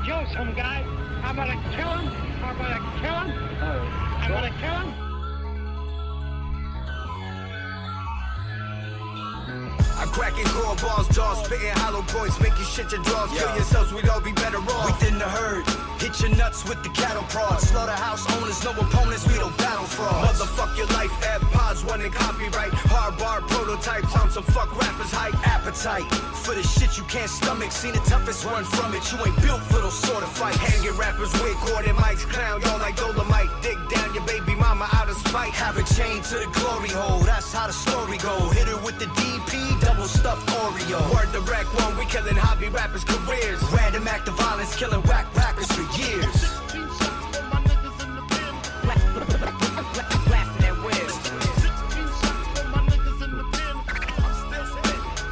kill some guy. I'm gonna kill him. I'm gonna kill him. I'm gonna kill him. I'm cracking core balls, jaws, spitting hollow points, making shit your draws. Kill yourselves, we'd all be better off. Within the herd, hit your nuts with the cattle prod. Slaughterhouse owners, no opponents, we don't battle frauds. Motherfuck your life, at Pawz, one in copyright. Hard bar prototypes on some fuck rappers' hype. Appetite for the shit you can't stomach. Seen the toughest run from it, you ain't built for those sort of fights. Hanging rappers with corded mics, clown y'all like Dolomite. Dig down your baby mama out of spite. Have a chain to the glory hole, that's how the story go. Hit her with the DP, double stuffed Oreo. Word the rack one, we killing hobby rappers' careers. Random act of violence, killing whack rappers for years. Blasting that whiz.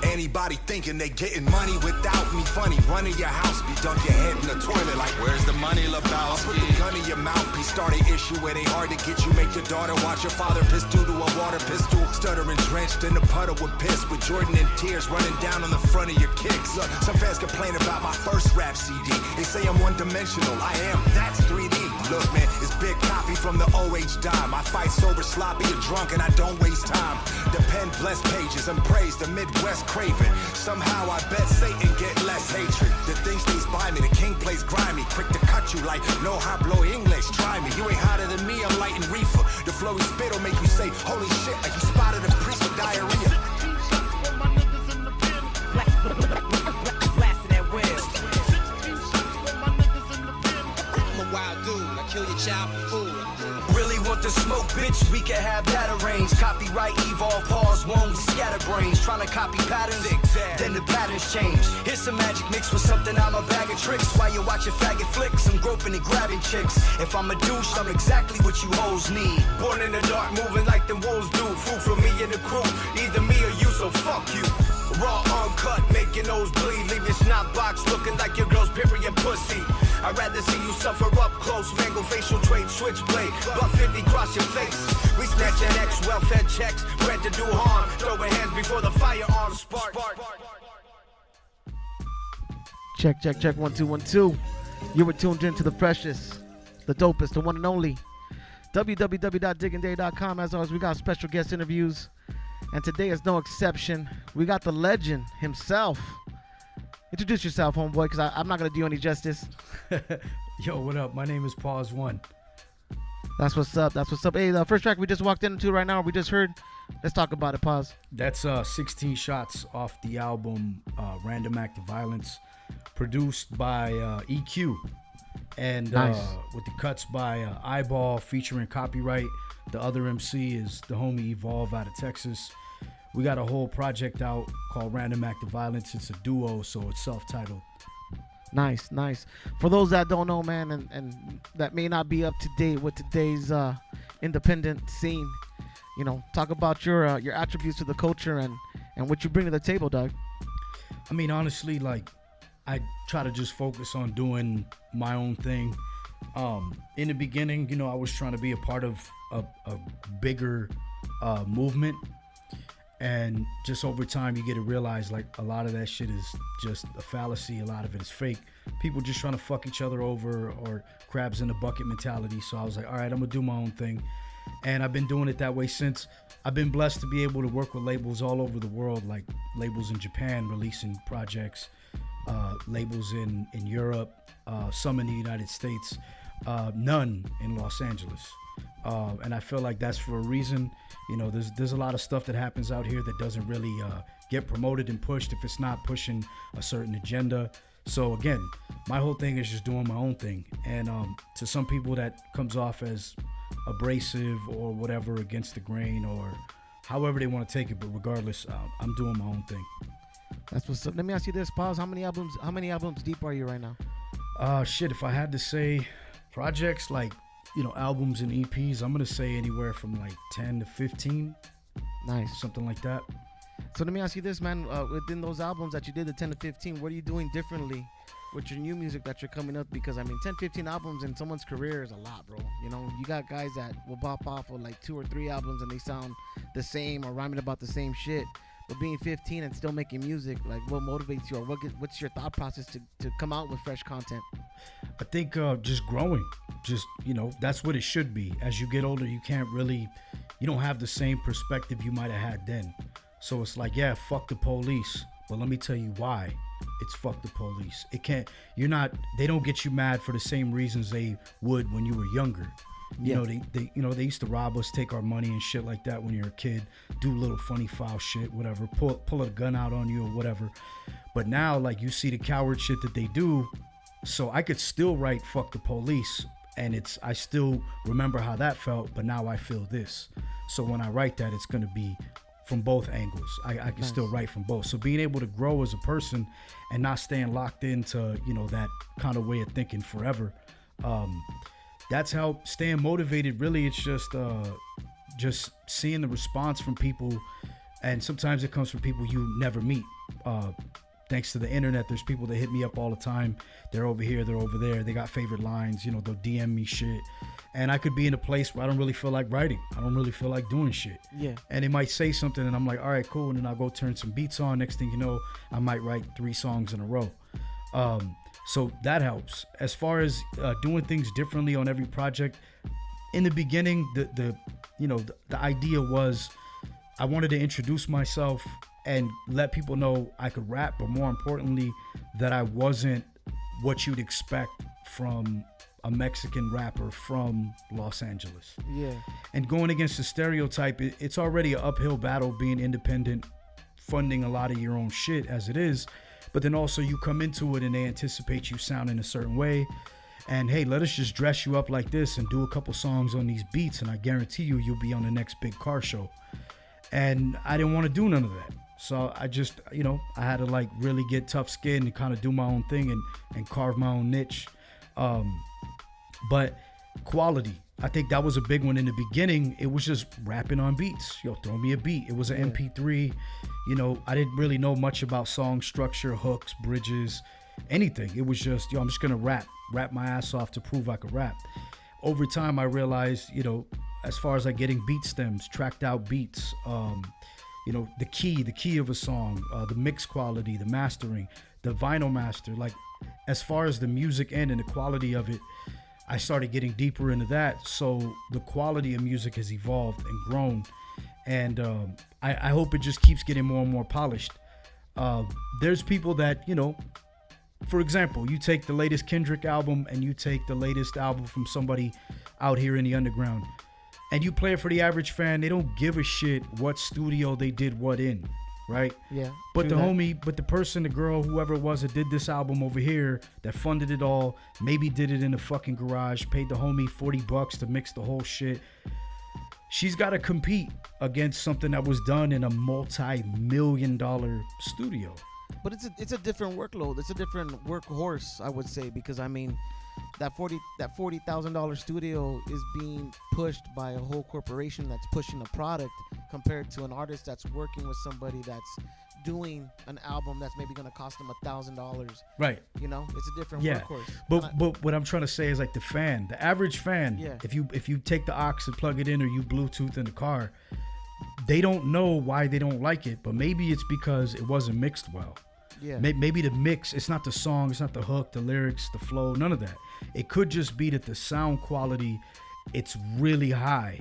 Anybody thinking they getting money without me? Funny, running your house, be dunk your head in the toilet like, where's the money, Lebowski? Put the gun in your mouth, be start an issue where they hard to get you. Make your daughter watch your father piss due to a water pistol. Stuttering drenched in the puddle with piss, with Jordan in tears running down on the front of your kicks. Some fans complain about my first rap CD. They say I'm one-dimensional, I am, that's 3D. Look man, it's big copy from the OH dime. I fight sober, sloppy, or drunk, and I don't waste time. The pen bless pages and praise the Midwest craven. Somehow I bet Satan get less hatred. The thing stays by me, the king plays grimy. Quick to cut you like no hablo English, try me. You ain't hotter than me, I'm lighting reefer. The flowy spit'll make you say holy shit like you spotted a priest with diarrhea. Blasting that whiz. I'm a wild dude, I kill your child for food. Really want the smoke, bitch, we can have that arranged. Copyright, evolve, pause, won't scatter brains. Trying to copy patterns, then the patterns change. Here's some magic mixed with something, I'm a bag of tricks. While you're watching faggot flicks, I'm groping and grabbing chicks. If I'm a douche, I'm exactly what you hoes need. Born in the dark, moving like them wolves do. Food for me and the crew, either me or you, so fuck you. Raw, uncut, making those bleed. Leave your snot box looking like your girl's period pussy. I'd rather see you suffer up close. Mangle facial trait, switchblade. Buck 50 cross your face. We snatch an X, welfare checks. Bred to do harm. Throwing hands before the firearms spark. Check, check, check. 1 2 1 2. You were tuned in to the freshest, the dopest, the one and only. www.diggingday.com. As always, we got special guest interviews. And today is no exception. We got the legend himself. Introduce yourself, homeboy, because I'm not going to do any justice. Yo, what up? My name is Pawz 1. That's what's up. That's what's up. Hey, the first track we just walked into right now, we just heard. Let's talk about it, Pawz. That's 16 shots off the album Random Act of Violence, produced by EQ. And nice. With the cuts by Eyeball, featuring copyright. The other MC is the homie Evolve out of Texas. We got a whole project out called Random Act of Violence. It's a duo, so it's self-titled. Nice, nice. For those that don't know, man, and that may not be up to date with today's independent scene, you know, talk about your attributes to the culture and what you bring to the table, Doug. I mean, honestly, like, I try to just focus on doing my own thing. In the beginning, you know, I was trying to be a part of a bigger movement. And just over time, you get to realize, like, a lot of that shit is just a fallacy. A lot of it is fake. People just trying to fuck each other over, or crabs in the bucket mentality. So I was like, all right, I'm going to do my own thing. And I've been doing it that way since. I've been blessed to be able to work with labels all over the world, like labels in Japan releasing projects, labels in Europe, some in the United States, none in Los Angeles. And I feel like that's for a reason. You know, there's a lot of stuff that happens out here that doesn't really get promoted and pushed if it's not pushing a certain agenda. So again, my whole thing is just doing my own thing. And to some people that comes off as abrasive or whatever, against the grain, or however they want to take it. But regardless, I'm doing my own thing. That's what's up. Let me ask you this, Pawz. How many albums deep are you right now? Shit, if I had to say projects, like, you know, albums and EPs, I'm going to say anywhere from like 10 to 15. Nice. Something like that. So let me ask you this, man. Within those albums that you did, the 10 to 15, what are you doing differently with your new music that you're coming up? Because, I mean, 10, 15 albums in someone's career is a lot, bro. You know, you got guys that will pop off with like 2 or 3 albums and they sound the same or rhyming about the same shit. But being 15 and still making music, like, what motivates you, or what's your thought process to come out with fresh content? I think just growing, just, you know, that's what it should be. As you get older, you don't have the same perspective you might have had then. So it's like, yeah, fuck the police, but let me tell you why it's fuck the police. They don't get you mad for the same reasons they would when you were younger. You know, they used to rob us, take our money and shit like that when you're a kid, do little funny foul shit, whatever, pull a gun out on you or whatever. But now, like, you see the coward shit that they do. So I could still write fuck the police, and I still remember how that felt, but now I feel this. So when I write that, it's going to be from both angles. I can still write from both. So being able to grow as a person and not staying locked into, you know, that kind of way of thinking forever, that's how staying motivated. Really, it's just seeing the response from people, and sometimes it comes from people you never meet. Thanks to the internet, there's people that hit me up all the time. They're over here, they're over there. They got favorite lines, you know, they'll DM me shit. And I could be in a place where I don't really feel like writing. I don't really feel like doing shit. Yeah. And they might say something and I'm like, all right, cool. And then I'll go turn some beats on. Next thing you know, I might write 3 songs in a row. So that helps. As far as doing things differently on every project, in the beginning, the idea was I wanted to introduce myself and let people know I could rap, but more importantly, that I wasn't what you'd expect from a Mexican rapper from Los Angeles. Yeah. And going against the stereotype, it's already an uphill battle being independent, funding a lot of your own shit as it is. But then also you come into it and they anticipate you sounding a certain way. And hey, let us just dress you up like this and do a couple songs on these beats, and I guarantee you'll be on the next big car show. And I didn't want to do none of that. So I just, you know, I had to like really get tough skin and kind of do my own thing and carve my own niche. But quality, I think that was a big one in the beginning. It was just rapping on beats. Yo, throw me a beat. It was an MP3. You know, I didn't really know much about song structure, hooks, bridges, anything. It was just, yo, I'm just going to rap my ass off to prove I could rap. Over time, I realized, you know, as far as like getting beat stems, tracked out beats, you know, the key of a song, the mix quality, the mastering, the vinyl master, like as far as the music end and the quality of it, I started getting deeper into that. So the quality of music has evolved and grown, and I hope it just keeps getting more and more polished. There's people that, you know, for example, you take the latest Kendrick album and you take the latest album from somebody out here in the underground, and you play it for the average fan. They don't give a shit what studio they did what in, right? Yeah. But the person, the girl, whoever it was that did this album over here, that funded it all, maybe did it in a fucking garage, paid the homie $40 to mix the whole shit. She's got to compete against something that was done in a multi-million-dollar studio. But it's a different workload. It's a different workhorse, I would say, because I mean, that $40,000 studio is being pushed by a whole corporation that's pushing a product, compared to an artist that's working with somebody that's doing an album that's maybe going to cost them $1,000. Right. You know, it's a different workhorse. But what I'm trying to say is like the average fan, if you take the aux and plug it in, or you Bluetooth in the car, they don't know why they don't like it, but maybe it's because it wasn't mixed well. Yeah. Maybe the mix, it's not the song, it's not the hook, the lyrics, the flow, none of that. It could just be that the sound quality, it's really high,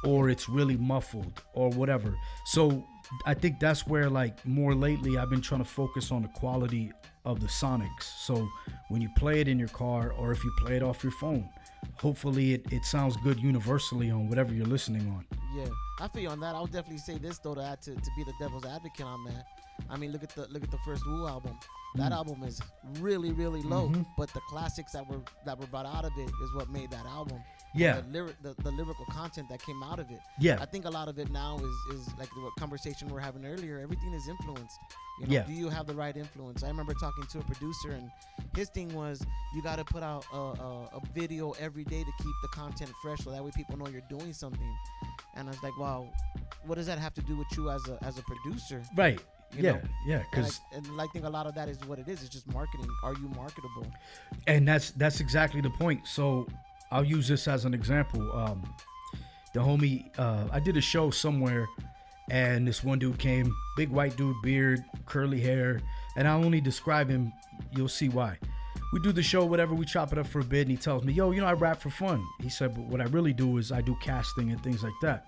or it's really muffled, or whatever. So I think that's where, like, more lately I've been trying to focus on the quality of the sonics. So when you play it in your car, or if you play it off your phone, hopefully it sounds good universally on whatever you're listening on. Yeah, I feel you on that. I would definitely say this though, to be the devil's advocate on that. I mean, look at the first Wu album. That album is really, really low, but the classics that were brought out of it is what made that album. Yeah. The lyrical content that came out of it. Yeah. I think a lot of it now is like the conversation we were having earlier. Everything is influenced. You know, yeah. Do you have the right influence? I remember talking to a producer, and his thing was, you got to put out a video every day to keep the content fresh, so that way people know you're doing something. And I was like, wow, what does that have to do with you as a producer? Right. You know? Yeah. Because and I think a lot of that is what it is. It's just marketing. Are you marketable? And that's exactly the point. So I'll use this as an example. The homie, I did a show somewhere, and this one dude came, big white dude, beard, curly hair, and I'll only describe him, you'll see why. we do the show, whatever, we chop it up for a bit, and he tells me, yo, you know, I rap for fun. He said, but what I really do is I do casting and things like that.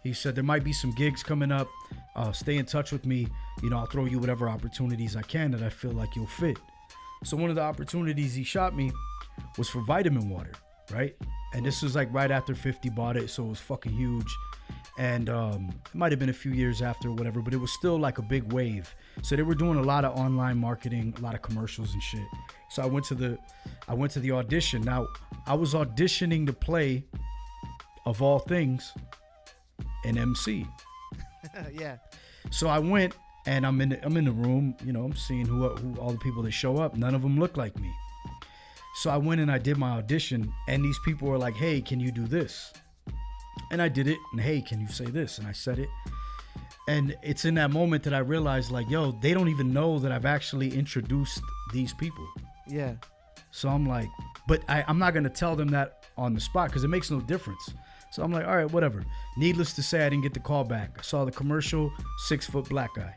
He said, there might be some gigs coming up. Stay in touch with me. You know, I'll throw you whatever opportunities I can that I feel like you'll fit. So one of the opportunities he shot me was for vitamin water, right? And this was like right after 50 bought it, so it was fucking huge. And it might have been a few years after or whatever, but it was still like a big wave. So they were doing a lot of online marketing, a lot of commercials and shit. So I went to the audition. Now, I was auditioning to play, of all things, an MC. Yeah. So I went, and I'm in the room, you know, I'm seeing who all the people that show up. None of them look like me. So I went and I did my audition, and these people were like, hey, can you do this? And I did it, and hey, can you say this? And I said it. And it's in that moment that I realized, like, yo, they don't even know that I've actually introduced these people. Yeah. So I'm like, but I'm not going to tell them that on the spot because it makes no difference. So I'm like, all right, whatever. Needless to say, I didn't get the call back. I saw the commercial, 6-foot black guy.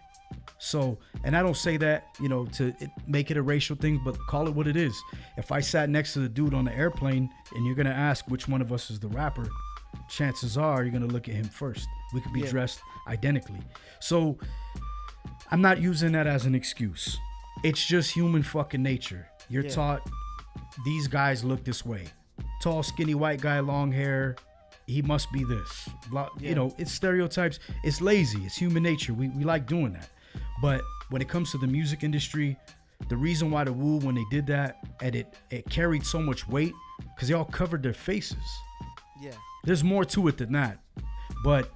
So, and I don't say that, you know, to make it a racial thing, but call it what it is. If I sat next to the dude on the airplane and you're going to ask which one of us is the rapper, chances are you're going to look at him first. We could be dressed identically. So I'm not using that as an excuse. It's just human fucking nature. You're taught these guys look this way. Tall, skinny, white guy, long hair. He must be this. You know, it's stereotypes. It's lazy. It's human nature. We like doing that. But when it comes to the music industry, the reason why the Wu, when they did that, and it carried so much weight, because they all covered their faces. Yeah. There's more to it than that. But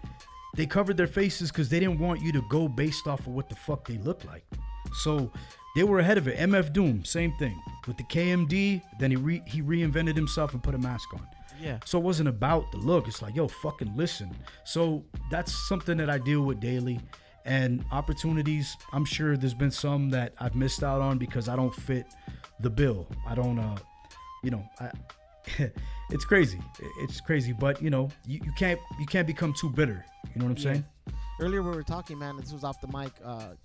they covered their faces because they didn't want you to go based off of what the fuck they look like. So they were ahead of it. MF Doom, same thing. With the KMD, then he reinvented himself and put a mask on. Yeah. So it wasn't about the look. It's like, yo, fucking listen. So that's something that I deal with daily. And opportunities, I'm sure there's been some that I've missed out on because I don't fit the bill. I don't, it's crazy. It's crazy. But, you know, you can't become too bitter. You know what I'm saying? Earlier we were talking, man, this was off the mic.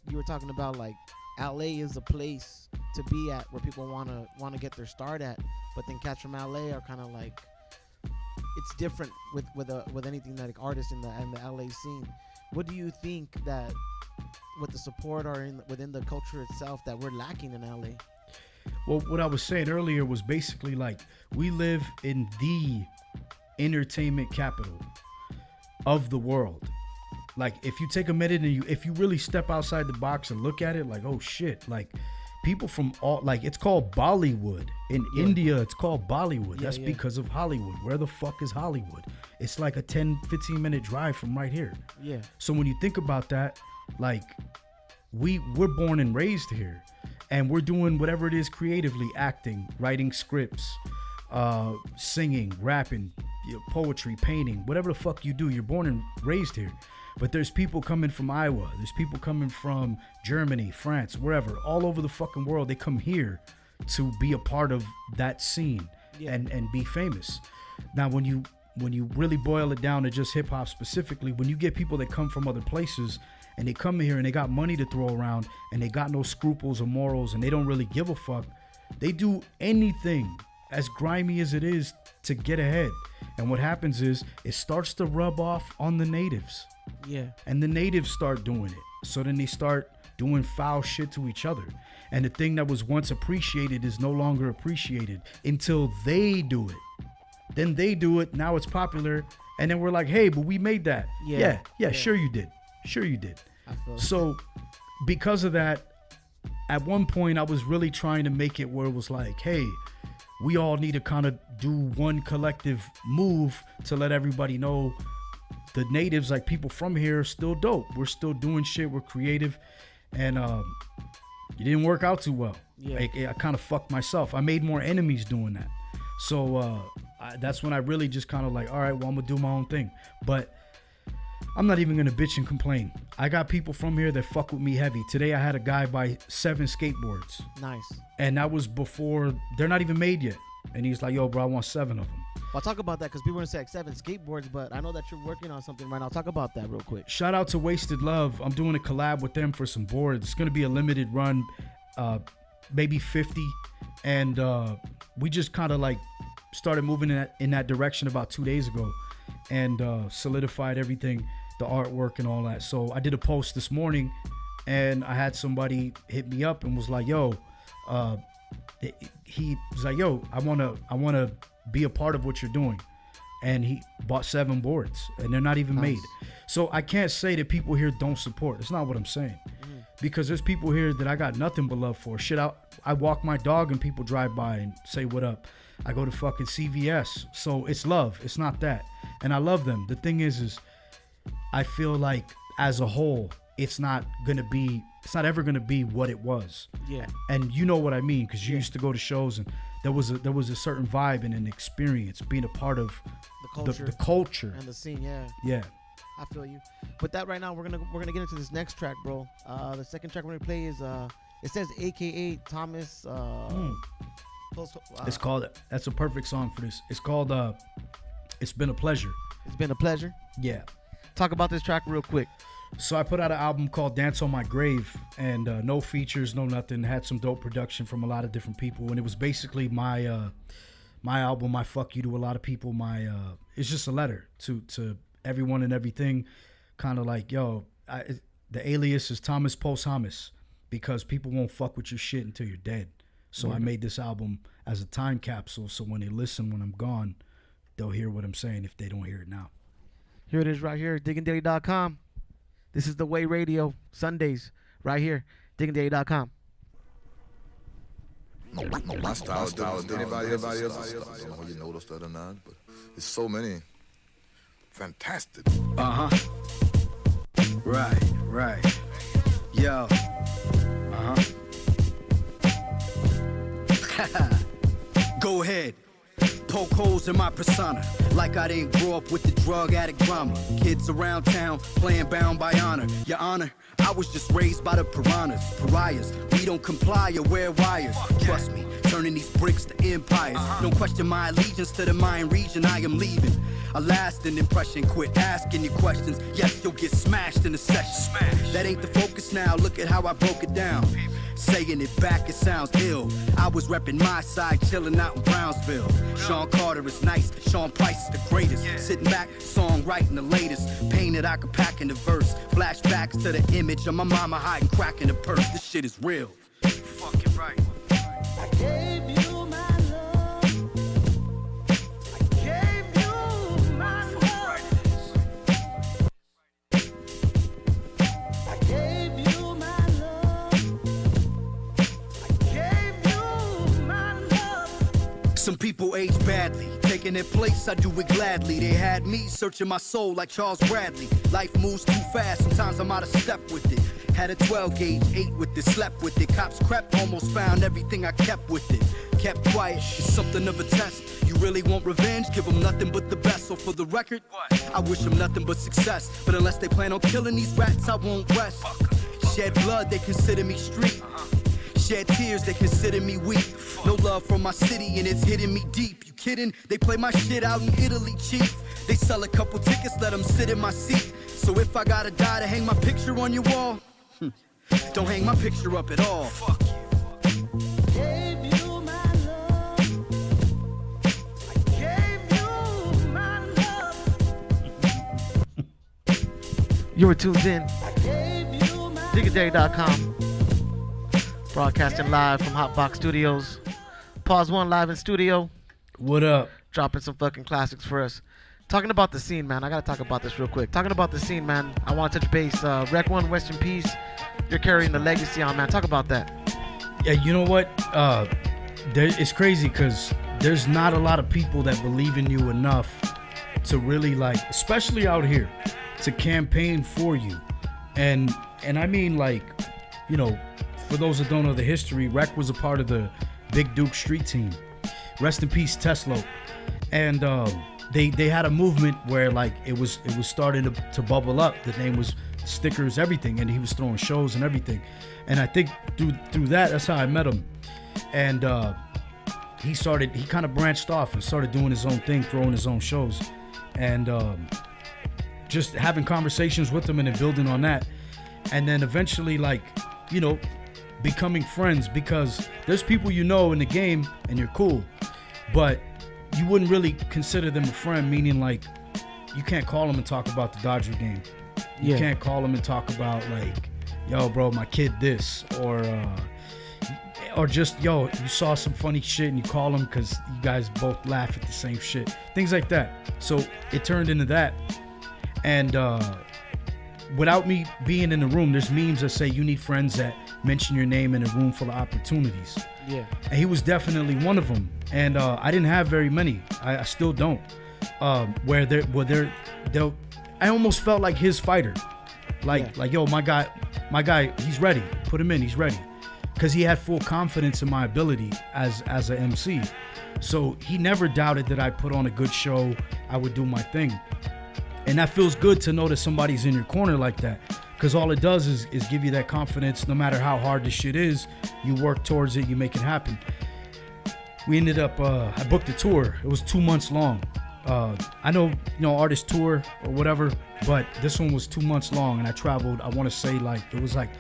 You were talking about, like, LA is a place to be at where people want to get their start at. But then cats from LA are kind of like, it's different with anything that, like, artists in the LA scene. What do you think that with the support or within the culture itself that we're lacking in LA? Well, what I was saying earlier was basically like we live in the entertainment capital of the world. Like if you take a minute and if you really step outside the box and look at it, like, oh shit, like people from all, like it's called Bollywood. In India, it's called Bollywood. That's because of Hollywood. Where the fuck is Hollywood? It's like a 10-15 minute drive from right here. Yeah. So when you think about that, like we're born and raised here, and we're doing whatever it is creatively, acting, writing scripts, singing, rapping, poetry, painting, whatever the fuck you do, you're born and raised here. But there's people coming from Iowa, there's people coming from Germany, France, wherever, all over the fucking world. They come here to be a part of that scene and be famous. Now, when you really boil it down to just hip hop specifically, when you get people that come from other places and they come here and they got money to throw around and they got no scruples or morals and they don't really give a fuck, they do anything as grimy as it is to get ahead. And what happens is it starts to rub off on the natives. Yeah. And the natives start doing it. So then they start doing foul shit to each other. And the thing that was once appreciated is no longer appreciated until they do it. Then they do it. Now it's popular. And then we're like, hey, but we made that. Yeah, sure you did. Sure you did. So because of that, at one point I was really trying to make it where it was like, hey, we all need to kind of do one collective move to let everybody know the natives, like people from here, are still dope. We're still doing shit. We're creative. And it didn't work out too well. Yeah. I kind of fucked myself. I made more enemies doing that. So that's when I really just kind of like, all right, well, I'm going to do my own thing. But I'm not even going to bitch and complain. I got people from here that fuck with me heavy. Today I had a guy buy 7 skateboards. Nice. And that was before, they're not even made yet. And he's like, yo, bro, I want 7 of them. Well, I'll talk about that because people are going to say like 7 skateboards, but I know that you're working on something right now. Talk about that real quick. Shout out to Wasted Love. I'm doing a collab with them for some boards. It's going to be a limited run, maybe 50. and we just kind of like started moving in that direction about 2 days ago, and solidified everything, the artwork and all that. So I did a post this morning, and I had somebody hit me up and was like, yo, he was like, yo, I wanna be a part of what you're doing. And he bought 7 boards, and they're not even made. So I can't say that people here don't support. It's not what I'm saying. Because there's people here that I got nothing but love for. Shit, I walk my dog and people drive by and say what up. I go to fucking CVS. So it's love. It's not that. And I love them. The thing is I feel like as a whole, it's not ever gonna be what it was. Yeah. And you know what I mean, because you used to go to shows and there was a certain vibe and an experience being a part of the culture and the scene. Yeah. I feel you. But that right now, we're gonna get into this next track, bro. The second track we're gonna play is it says AKA Thomas. It's called. That's a perfect song for this. It's called. It's Been a Pleasure. It's Been a Pleasure. Yeah. Talk about this track real quick. So I put out an album called Dance on My Grave, and no features, no nothing. Had some dope production from a lot of different people, and it was basically my album, my fuck you to a lot of people. It's just a letter to everyone and everything. Kind of like, yo, the alias is Thomas Post Hamas, because people won't fuck with your shit until you're dead. So I made this album as a time capsule, so when they listen when I'm gone, they'll hear what I'm saying if they don't hear it now. Here it is right here, diggingdaily.com. This is The Way Radio, Sundays, right here, diggingdaily.com. My style is different than anybody else's style. I don't know if you noticed that or not, but there's so many fantastic. Right. Yo. Go ahead. Poke holes in my persona, like I didn't grow up with the drug addict drama. Kids around town playing bound by honor. Your honor, I was just raised by the pariahs. We don't comply or wear wires. Trust me, turning these bricks to empires. Don't question my allegiance to the Mayan region. I am leaving. A lasting impression. Quit asking your questions. Yes, you'll get smashed in a session. That ain't the focus now. Look at how I broke it down. Saying it back, it sounds ill. I was repping my side, chilling out in Brownsville. Sean Carter is nice, Sean Price is the greatest. Sitting back, songwriting the latest. Painted I could pack in the verse. Flashbacks to the image of my mama hiding crack in the purse. This shit is real. Fucking right. I gave you my love. I gave you my love. I gave you my love. Some people age badly, taking their place, I do it gladly. They had me searching my soul like Charles Bradley. Life moves too fast, sometimes I'm out of step with it. Had a 12 gauge, ate with it, slept with it. Cops crept, almost found everything I kept with it. Kept quiet, it's something of a test. You really want revenge? Give them nothing but the best. So for the record, I wish them nothing but success. But unless they plan on killing these rats, I won't rest. Shed blood, they consider me street. Shed tears, they consider me weak. No love from my city and it's hitting me deep. You kidding? They play my shit out in Italy cheap. They sell a couple tickets, let them sit in my seat. So if I gotta die to hang my picture on your wall, don't hang my picture up at all. Fuck you. Gave you my love. I gave you my love. You were tuned in. Diggingdaily.com. Broadcasting live from Hotbox Studios. Pawz 1 live in studio. What up? Dropping some fucking classics for us. Talking about the scene, man. I gotta talk about this real quick. Talking about the scene, man. I want to touch base. Rec 1, Rest in Peace. You're carrying the legacy on, man. Talk about that. Yeah, you know what? It's crazy because there's not a lot of people that believe in you enough to really, like, especially out here, to campaign for you. And I mean, like, you know, for those that don't know the history, Rec was a part of the Big Duke street team. Rest in peace, Teslo. And they had a movement where, like, it was starting to bubble up. The name was stickers, everything, and he was throwing shows and everything. And I think through that's how I met him. And he kind of branched off and started doing his own thing, throwing his own shows, and just having conversations with him and then building on that. And then eventually, like, you know, becoming friends, because there's people you know in the game and you're cool, but you wouldn't really consider them a friend, meaning like you can't call them and talk about the Dodger game. You can't call them and talk about like, yo, bro, my kid this, or just, yo, you saw some funny shit and you call them because you guys both laugh at the same shit. Things like that. So it turned into that. And without me being in the room, there's memes that say you need friends that mention your name in a room full of opportunities. Yeah. And he was definitely one of them. And I didn't have very many. I still don't. I almost felt like his fighter. Like, yo, my guy, he's ready. Put him in, he's ready. Because he had full confidence in my ability as an MC. So he never doubted that I put on a good show, I would do my thing. And that feels good to know that somebody's in your corner like that. Because all it does is give you that confidence. No matter how hard the shit is, you work towards it, you make it happen. We ended up, I booked a tour. It was 2 months long. I know, artist tour or whatever, but this one was 2 months long, and I traveled, I want to say like, it was like,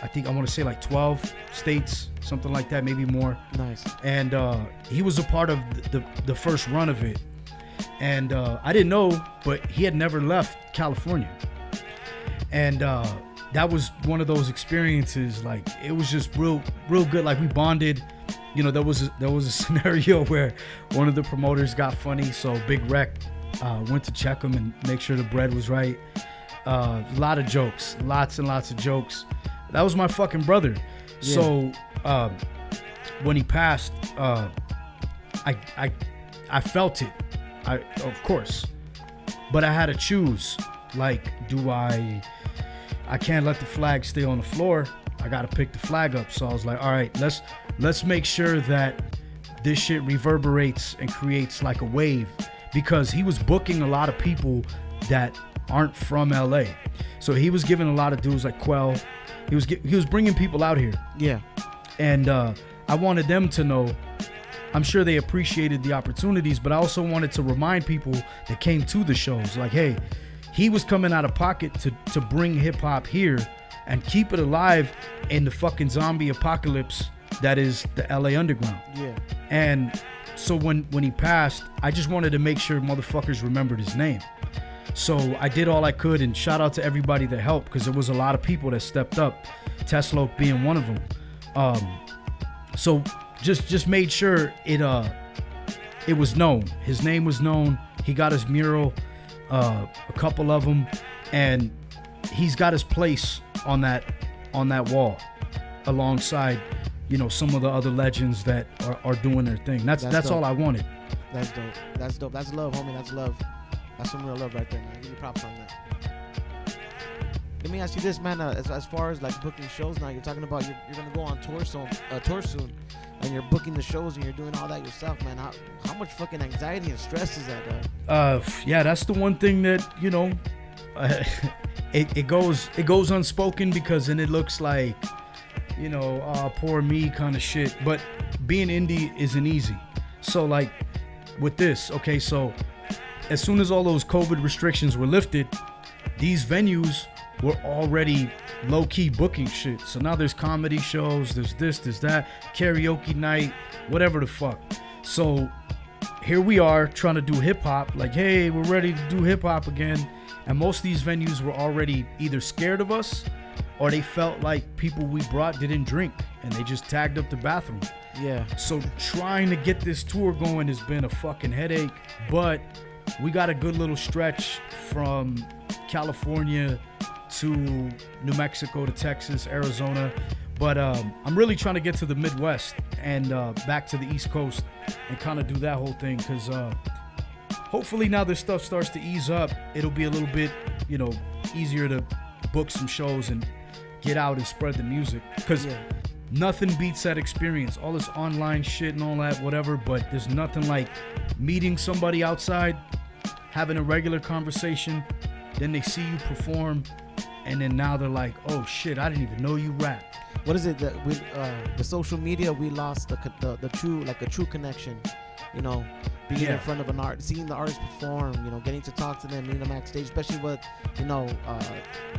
I think I want to say like 12 states, something like that, maybe more. Nice. And he was a part of the first run of it. And I didn't know, but he had never left California. And that was one of those experiences, like, it was just real good. Like, we bonded. There was a scenario where one of the promoters got funny, so Big Rec went to check him and make sure the bread was right. A lot of jokes, lots and lots of jokes. That was my fucking brother. Yeah. So when he passed, I felt it. Of course, but I had to choose. Like, I can't let the flag stay on the floor. I gotta pick the flag up. So I was like, all right, let's make sure that this shit reverberates and creates like a wave, because he was booking a lot of people that aren't from LA. So he was giving a lot of dudes like Quell. He was bringing people out here. Yeah. And I wanted them to know. I'm sure they appreciated the opportunities, but I also wanted to remind people that came to the shows, like, hey, he was coming out of pocket to bring hip hop here and keep it alive in the fucking zombie apocalypse that is the LA Underground. Yeah. And so when he passed, I just wanted to make sure motherfuckers remembered his name. So I did all I could, and shout out to everybody that helped, because there was a lot of people that stepped up, Tesla being one of them. So just made sure it was known. His name was known. He got his mural, a couple of them, and he's got his place on that wall alongside, some of the other legends that are doing their thing. That's all I wanted. That's dope. That's dope. That's love, homie. That's love. That's some real love right there, man. Give you props on that. Let me ask you this, man. As far as like booking shows now, you're talking about you're gonna go on tour soon, and you're booking the shows and you're doing all that yourself, man. How much fucking anxiety and stress is that? Yeah, that's the one thing that it goes unspoken, because then it looks like, poor me kind of shit. But being indie isn't easy. So like with this, okay, so as soon as all those COVID restrictions were lifted, these venues were already low-key booking shit. So now there's comedy shows, there's this, there's that, karaoke night, whatever the fuck. So here we are trying to do hip-hop, like, hey, we're ready to do hip-hop again. And most of these venues were already either scared of us, or they felt like people we brought didn't drink and they just tagged up the bathroom. Yeah. So trying to get this tour going has been a fucking headache, but we got a good little stretch from California to New Mexico to Texas, Arizona. But I'm really trying to get to the Midwest and back to the East Coast and kind of do that whole thing, because hopefully now this stuff starts to ease up. It'll be a little bit, easier to book some shows and get out and spread the music, because nothing beats that experience. All this online shit and all that, whatever, but there's nothing like meeting somebody outside, having a regular conversation, then they see you perform, and then now they're like, oh shit, I didn't even know you rap. What is it that with the social media, we lost the true, like a true connection you know, being Yeah. in front of an art, seeing the artist perform, you know, getting to talk to them, meeting them backstage, especially with, you know,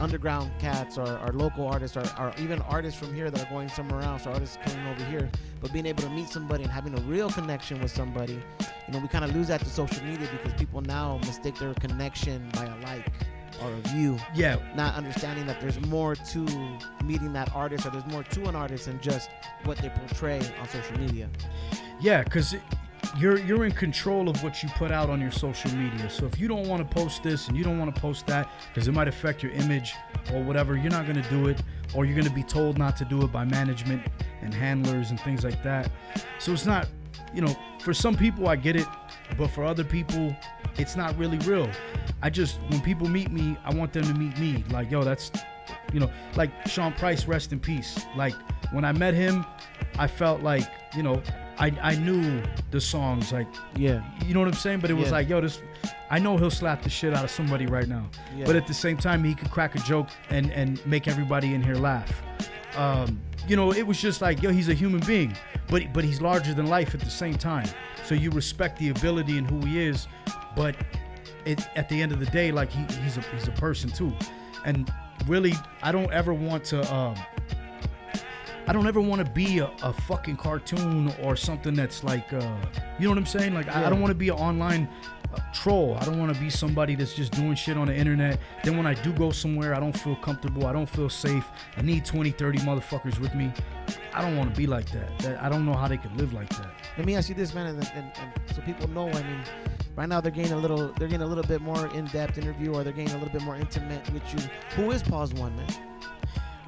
underground cats or local artists or even artists from here that are going somewhere else, or artists coming over here, but being able to meet somebody and having a real connection with somebody, you know, we kind of lose that to social media because people now mistake their connection by a like or a view. Yeah. Not understanding that there's more to meeting that artist, or there's more to an artist than just what they portray on social media. Yeah, because you're in control of what you put out on your social media. So if you don't want to post this and you don't want to post that because it might affect your image or whatever, you're not going to do it, or you're going to be told not to do it by management and handlers and things like that. So it's not, you know, for some people I get it, but for other people it's not really real. When people meet me, I want them to meet me. Like, yo, that's, you know, like Sean Price, rest in peace. Like, when I met him, I felt like, you know, I knew the songs, like, Yeah. you know what I'm saying? But it was Yeah. like, yo, I know he'll slap the shit out of somebody right now. Yeah. But at the same time, he could crack a joke and make everybody in here laugh. You know, it was just like, yo, he's a human being, but he's larger than life at the same time. So you respect the ability and who he is, but at the end of the day, like, he's a person too. And really, I don't ever want to be a fucking cartoon or something that's like, you know what I'm saying? Like, I don't want to be an online troll. I don't want to be somebody that's just doing shit on the internet. Then when I do go somewhere, I don't feel comfortable. I don't feel safe. I need 20, 30 motherfuckers with me. I don't want to be like that. I don't know how they could live like that. Let me ask you this, man, and so people know. I mean, right now they're getting a little bit more in-depth interview, or they're getting a little bit more intimate with you. Who is Pawz One, man?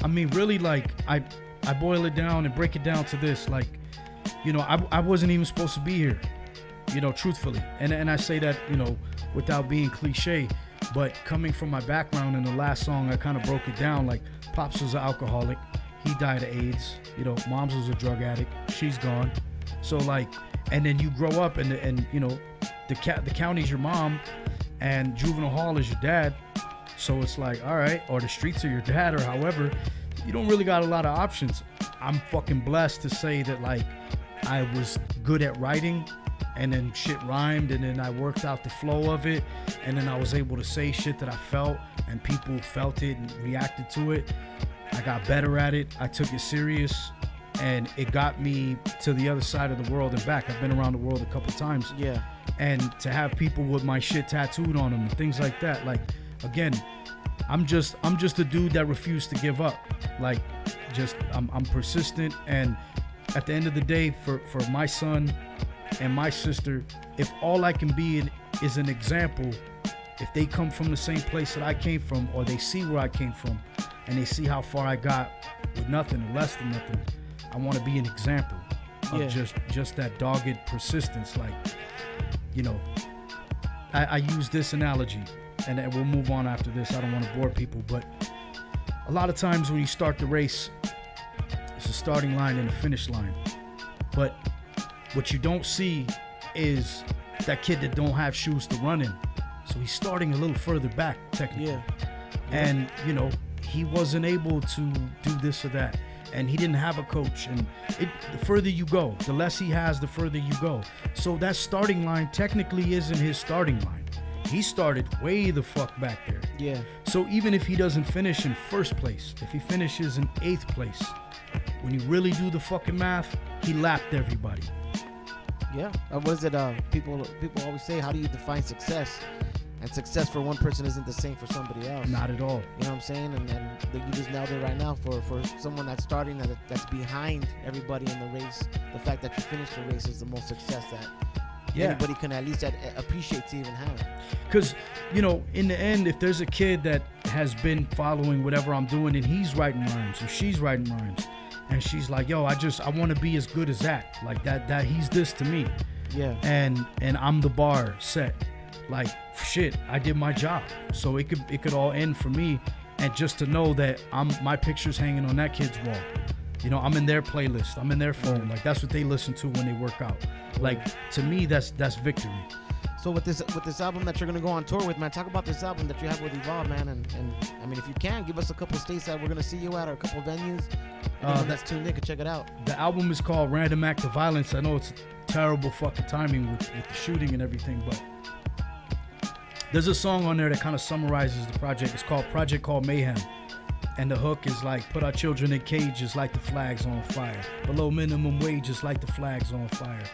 I mean, really, like, I boil it down and break it down to this. Like, you know, I wasn't even supposed to be here, you know, truthfully. And I say that, you know, without being cliche, but coming from my background in the last song, I kind of broke it down. Like, Pops was an alcoholic. He died of AIDS. You know, Mom's was a drug addict. She's gone. So, like, and then you grow up and you know, the county's your mom and juvenile hall is your dad. So it's like, all right, or the streets are your dad, or however, you don't really got a lot of options. I'm fucking blessed to say that, like, I was good at writing, and then shit rhymed, and then I worked out the flow of it, and then I was able to say shit that I felt, and people felt it and reacted to it. I got better at it. I took it serious, and it got me to the other side of the world and back. I've been around the world a couple times. Yeah. And to have people with my shit tattooed on them and things like that, like, again, I'm just a dude that refused to give up. Like, just I'm persistent, and at the end of the day, for my son and my sister, if all I can be is an example, if they come from the same place that I came from, or they see where I came from, and they see how far I got with nothing or less than nothing, I want to be an example of just that dogged persistence. Like, you know, I use this analogy, and we'll move on after this. I don't want to bore people, but a lot of times when you start the race, it's a starting line and a finish line. But what you don't see is that kid that don't have shoes to run in. So he's starting a little further back, technically. Yeah. And, you know, he wasn't able to do this or that. And he didn't have a coach. And the further you go, the less he has, the further you go. So that starting line technically isn't his starting line. He started way the fuck back there. Yeah. So even if he doesn't finish in first place, if he finishes in 8th place, when you really do the fucking math, he lapped everybody. Yeah. What is it? People always say, how do you define success? And success for one person isn't the same for somebody else. Not at all. You know what I'm saying? And you just nailed it right now. For someone that's starting, that's behind everybody in the race, the fact that you finished the race is the most success that anybody can at least appreciate to even have. Because, you know, in the end, if there's a kid that has been following whatever I'm doing and he's writing rhymes or she's writing rhymes, and she's like, yo, I want to be as good as that. Like, that he's this to me. Yeah. And I'm the bar set. Like, shit, I did my job. So it could all end for me. And just to know that my picture's hanging on that kid's wall. You know, I'm in their playlist. I'm in their phone. Like, that's what they listen to when they work out. Like, to me, that's victory. So with this album that you're gonna go on tour with, man, talk about this album that you have with Evolve, man, and I mean, if you can, give us a couple states that we're gonna see you at, or a couple venues. That's tuned in, can check it out. The album is called Random Act of Violence. I know it's terrible fucking timing with the shooting and everything, but there's a song on there that kind of summarizes the project. It's called Project Called Mayhem. And the hook is like, put our children in cages like the flags on fire. Below minimum wages like the flags on fire.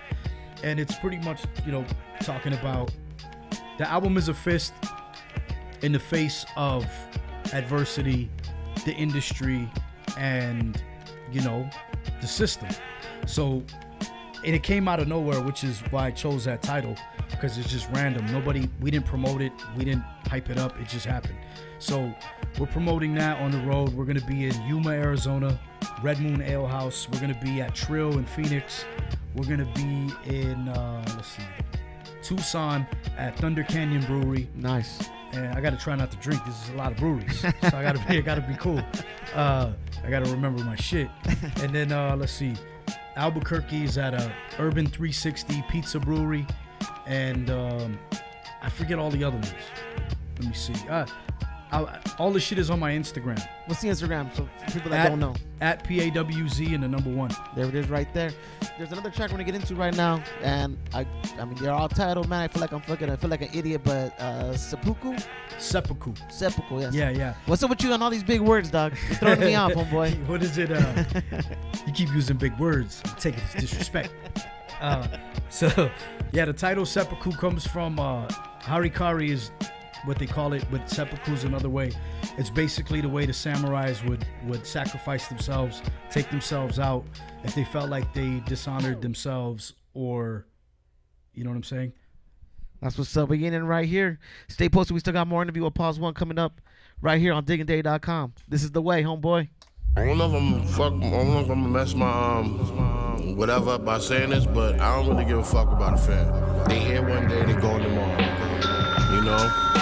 And it's pretty much, talking about the album is a fist in the face of adversity, the industry, and, the system. So, and it came out of nowhere, which is why I chose that title, because it's just random. We didn't promote it. We didn't hype it up. It just happened. So we're promoting that on the road. We're going to be in Yuma, Arizona, Red Moon Ale House. We're going to be at Trill in Phoenix. We're going to be in, Tucson at Thunder Canyon Brewery. Nice. And I got to try not to drink. This is a lot of breweries. So I got to be cool. I got to remember my shit. And then, Albuquerque is at a Urban 360 Pizza Brewery. And I forget all the other ones. Let me see. All the shit is on my Instagram. What's the Instagram? So for people that don't know. At PAWZ and the number 1. There it is right there. There's another track we're going to get into right now. And I mean, they're all titled, man. I feel like an idiot, but Seppuku? Seppuku, yes. Yeah. What's up with you on all these big words, dog? You're throwing me off, homeboy. What is it? You keep using big words. I'm taking it as disrespect. The title Seppuku comes from Harikari is what they call it, but seppuku's another way. It's basically the way the samurais would sacrifice themselves, take themselves out if they felt like they dishonored themselves, or, you know what I'm saying? That's what's up. Beginning right here. Stay posted. We still got more interview with Pawz 1 coming up right here on diggingday.com. This is the way, homeboy. I don't know if I'm gonna mess my whatever by saying this, but I don't really give a fuck about a fan. They here one day, they gone tomorrow.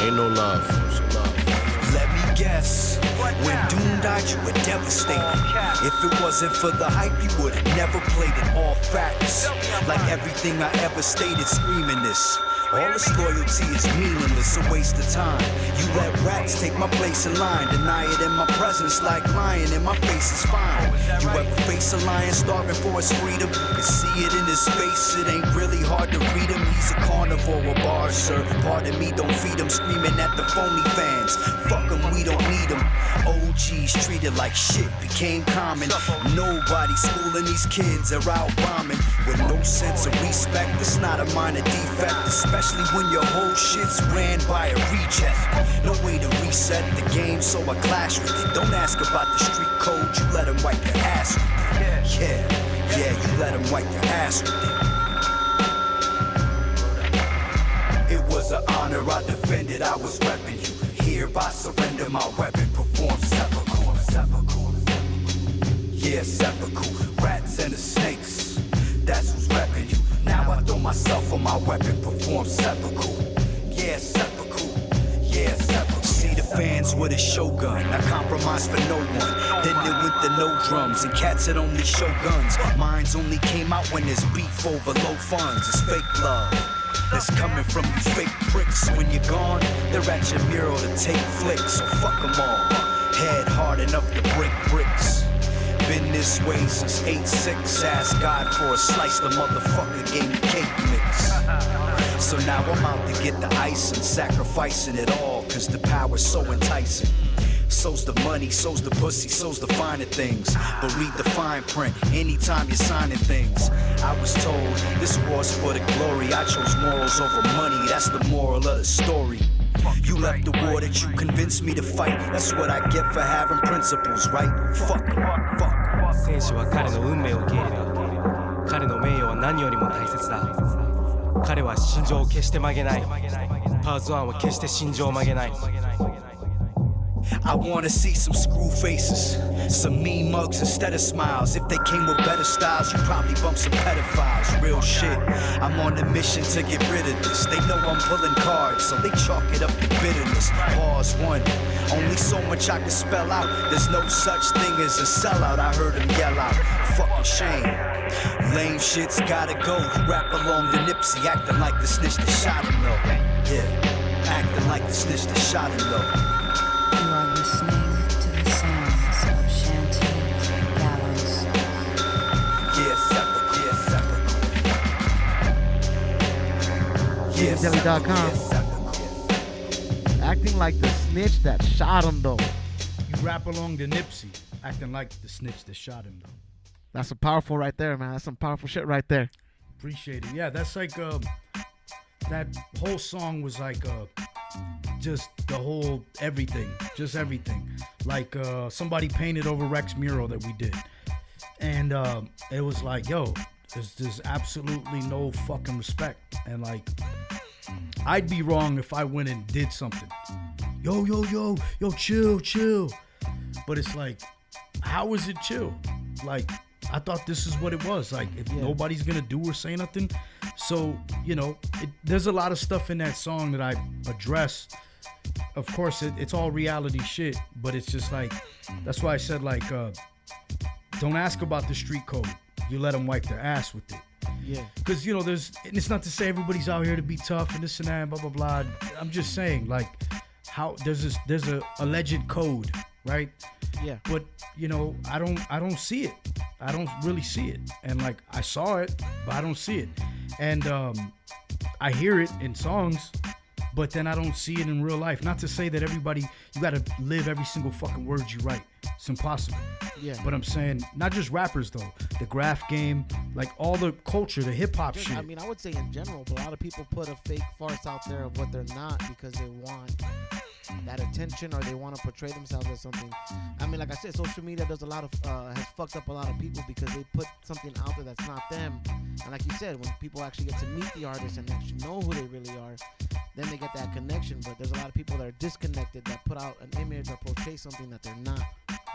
Ain't no love. Let me guess. When Doom died, you were devastated. If it wasn't for the hype, you would have never played it. All facts, like everything I ever stated, screaming this. All this loyalty is meaningless, a waste of time. You let rats take my place in line, deny it in my presence like lying in my face is fine. You ever face a lion starving for his freedom? You see it in his face, it ain't really hard to read him. He's a carnivore with bars, sir. Pardon me, don't feed him, screaming at the phony fans. Fuck him, we don't need him. OGs treated like shit became common. Nobody schooling these kids are out bombing with no sense of respect. It's not a minor defect, especially when your whole shit's ran by a reject. No way to reset the game, so I clash with it. Don't ask about the street code, you let him wipe your ass with it. Yeah, you let him wipe your ass with it. It was an honor, I defended, I was repping you. Hereby surrender my weapon, perform seppuku. Yeah, seppuku, rats and the snakes, that's who's repping you. Now I throw myself on my weapon, perform seppuku. Yeah, seppuku. See the fans with a shogun, not compromise for no one. Then it went to no drums, and cats that only show guns. Mines only came out when there's beef over low funds. It's fake love that's coming from you fake pricks. When you're gone, they're at your mural to take flicks. So fuck them all, head hard enough to break bricks. Been this way since 8-6. Ask God for a slice, the motherfucker gave me cake mix. So now I'm out to get the ice and sacrificing it all, cause the power's so enticing. So's the money, so's the pussy, so's the finer things. But read the fine print anytime you're signing things. I was told this war's for the glory. I chose morals over money, that's the moral of the story. You left the war that you convinced me to fight. That's what I get for having principles, right? Fuck. 選手は彼の運命を受け入れた。彼の名誉は何よりも大切だ。彼は心情を決して曲げない。パーズワンは決して心情を曲げない。I wanna see some screw faces, some mean mugs instead of smiles. If they came with better styles, you probably bump some pedophiles. Real shit, I'm on a mission to get rid of this. They know I'm pulling cards, so they chalk it up to bitterness. Pawz 1, only so much I can spell out. There's no such thing as a sellout, I heard him yell out. Fucking shame. Lame shit's gotta go. You rap along the Nipsey, acting like the snitch that shot him though. Yeah, acting like the snitch that shot him though. You are listening to the sounds of Shanty Gallows. Yeah, Deli.com. Acting like the snitch that shot him though. You rap along the Nipsey, acting like the snitch that shot him though. That's a powerful right there, man. That's some powerful shit right there. Appreciate it. Yeah, that's like that whole song was like just the whole everything, just everything. Like somebody painted over Rex's mural that we did, and it was like, yo, there's absolutely no fucking respect, and like I'd be wrong if I went and did something. Yo, chill. But it's like, how is it chill? Like, I thought this is what it was. Like, if nobody's gonna do or say nothing. So, you know, there's a lot of stuff in that song that I address. Of course, it's all reality shit, but it's just like, that's why I said, like, don't ask about the street code. You let them wipe their ass with it. Yeah. Because, you know, and it's not to say everybody's out here to be tough and this and that, and blah, blah, blah. I'm just saying, like, how there's a alleged code, right? Yeah. But, you know, I don't see it. I don't really see it. And, like, I saw it, but I don't see it. And I hear it in songs, but then I don't see it in real life. Not to say that you got to live every single fucking word you write. It's impossible. Yeah. But I'm saying, not just rappers, though. The graph game, like all the culture, the hip-hop shit. I mean, I would say in general, but a lot of people put a fake farce out there of what they're not because they want that attention or they want to portray themselves as something. I mean, like I said, social media does a lot of has fucked up a lot of people because they put something out there that's not them. And like you said, when people actually get to meet the artist and actually know who they really are, then they get that connection. But there's a lot of people that are disconnected that put out an image or portray something that they're not.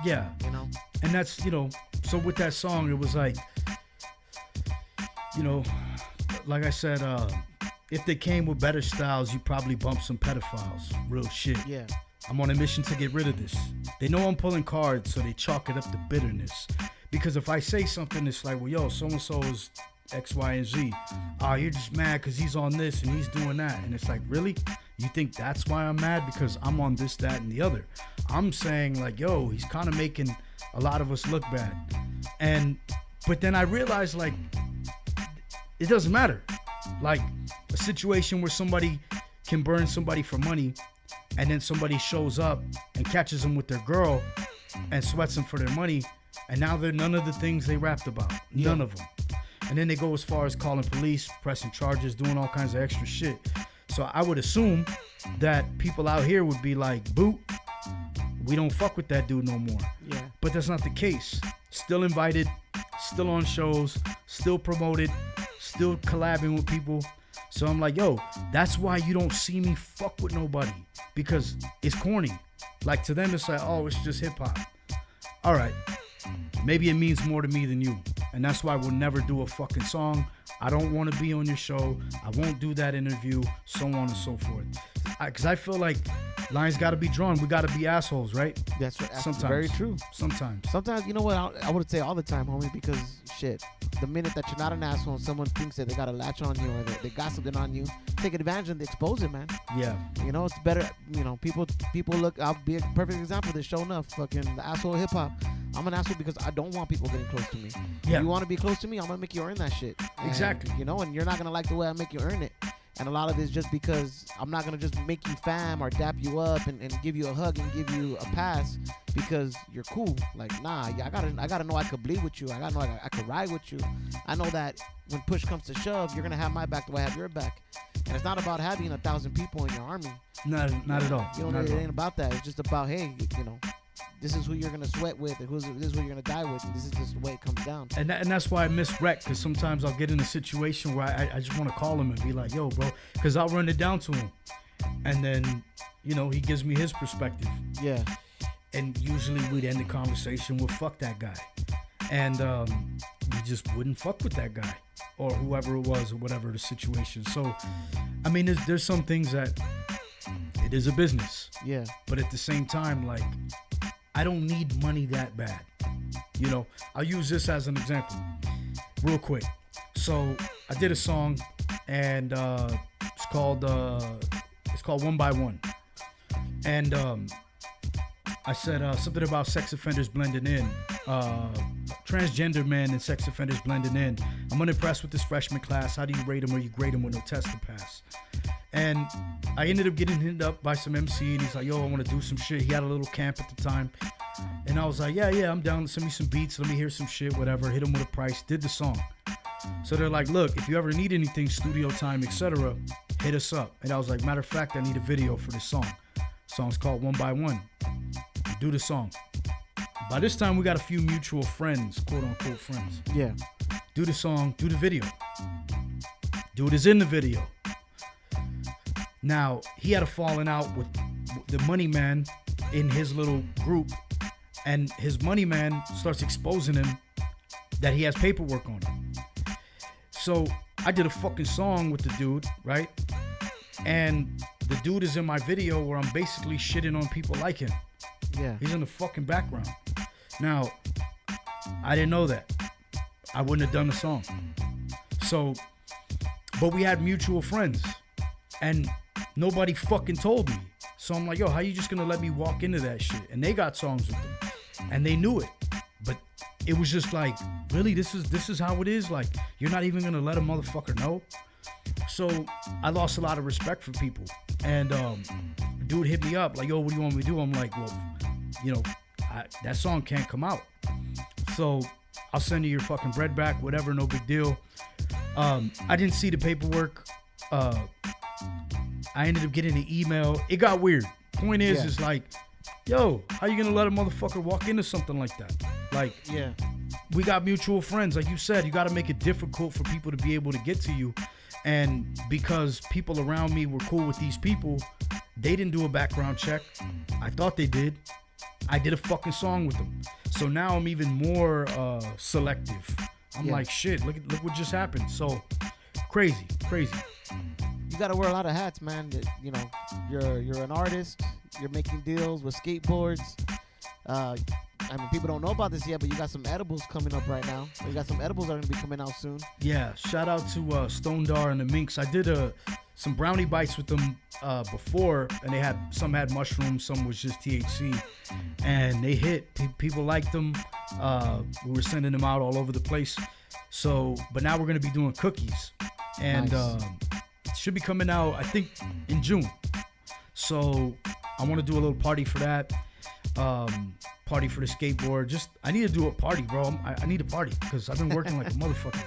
Yeah. You know? And that's, you know, so with that song, it was like, you know, like I said, if they came with better styles, you probably bump some pedophiles. Real shit. Yeah. I'm on a mission to get rid of this. They know I'm pulling cards, so they chalk it up to bitterness. Because if I say something, it's like, well, yo, so-and-so is X, Y, and Z. You're just mad because he's on this and he's doing that. And it's like, really? You think that's why I'm mad? Because I'm on this, that, and the other. I'm saying, like, yo, he's kind of making a lot of us look bad. But then I realized, like, it doesn't matter. Like, a situation where somebody can burn somebody for money and then somebody shows up and catches them with their girl and sweats them for their money, and now they're none of the things they rapped about. None of them. And then they go as far as calling police, pressing charges, doing all kinds of extra shit. So I would assume that people out here would be like, boot, we don't fuck with that dude no more. Yeah. But that's not the case. Still invited, still on shows, still promoted, still collabing with people. So I'm like, yo, that's why you don't see me fuck with nobody, because it's corny. Like, to them, it's like, oh, it's just hip hop. All right, maybe it means more to me than you. And that's why we'll never do a fucking song. I don't want to be on your show. I won't do that interview, so on and so forth. Because I feel like lines got to be drawn. We got to be assholes, right? That's right. Sometimes. Very true. Sometimes. Sometimes, you know what? I would say all the time, homie, because shit, the minute that you're not an asshole and someone thinks that they got a latch on you or they got something on you, take advantage and expose it, man. Yeah. You know, it's better. You know, people look. I'll be a perfect example of this. Show enough, fucking the asshole hip hop. I'm an asshole because I don't want people getting close to me. Yeah. If you want to be close to me, I'm gonna make you earn that shit. Exactly. You know, and you're not gonna like the way I make you earn it. And a lot of it's just because I'm not gonna just make you fam or dap you up and give you a hug and give you a pass because you're cool. Like, nah, yeah, I gotta know I could bleed with you. I gotta know I could ride with you. I know that when push comes to shove, you're gonna have my back the way I have your back. And it's not about having 1,000 people in your army. Not at all. You know, it ain't about that. It's just about, hey, you know, this is who you're gonna sweat with, and this is who you're gonna die with, and this is just the way it comes down. And that's why I miss Rec, because sometimes I'll get in a situation where I just want to call him and be like, yo, bro, because I'll run it down to him. And then, you know, he gives me his perspective. Yeah. And usually we'd end the conversation with fuck that guy. And we just wouldn't fuck with that guy or whoever it was or whatever the situation. So, I mean, there's some things that it is a business. Yeah. But at the same time, like, I don't need money that bad. You know, I'll use this as an example. real quick. So I did a song, and it's called One by One, and I said something about sex offenders blending in, transgender men and sex offenders blending in. I'm unimpressed with this freshman class. How do you rate them, or you grade them with no test to pass? And I ended up getting hit up by some MC, and he's like, yo, I want to do some shit. He had a little camp at the time. And I was like, yeah, I'm down. Send me some beats. Let me hear some shit, whatever. Hit him with a price. Did the song. So they're like, look, if you ever need anything, studio time, etc., hit us up. And I was like, matter of fact, I need a video for this song. Song's called One by One. Do the song. By this time, we got a few mutual friends, quote unquote friends. Yeah. Do the song, do the video. Dude is in the video. Now, he had a falling out with the money man in his little group, and his money man starts exposing him that he has paperwork on him. So I did a fucking song with the dude, right? And the dude is in my video where I'm basically shitting on people like him. Yeah. He's in the fucking background. Now, I didn't know that. I wouldn't have done the song. So, but we had mutual friends, and nobody fucking told me. So I'm like, yo, how you just gonna let me walk into that shit? And they got songs with them, and they knew it. But it was just like, really, this is how it is? Like, you're not even gonna let a motherfucker know? So I lost a lot of respect for people. And dude hit me up like, yo, what do you want me to do? I'm like, well, you know, that song can't come out. So I'll send you your fucking bread back, whatever, no big deal. I didn't see the paperwork. I ended up getting an email. It got weird. Point is, it's like, yo, how you gonna let a motherfucker walk into something like that? Like, Yeah. we got mutual friends. Like you said, you got to make it difficult for people to be able to get to you. And because people around me were cool with these people, they didn't do a background check. I thought they did. I did a fucking song with them. So now I'm even more selective. I'm like, shit, look what just happened. So crazy. You gotta wear a lot of hats, man. You know, you're an artist. You're making deals with skateboards. I mean, people don't know about this yet, but you got some edibles coming up right now. You got some edibles that are gonna be coming out soon. Yeah, shout out to Stone Dar and the Minx. I did some brownie bites with them before, and some had mushrooms, some was just THC, and they hit. People liked them. We were sending them out all over the place. So, but now we're gonna be doing cookies, and Nice. it should be coming out, I think, in June. So I want to do a little party for that. Party for the skateboard. I need to do a party, bro. I need a party because I've been working like a motherfucker.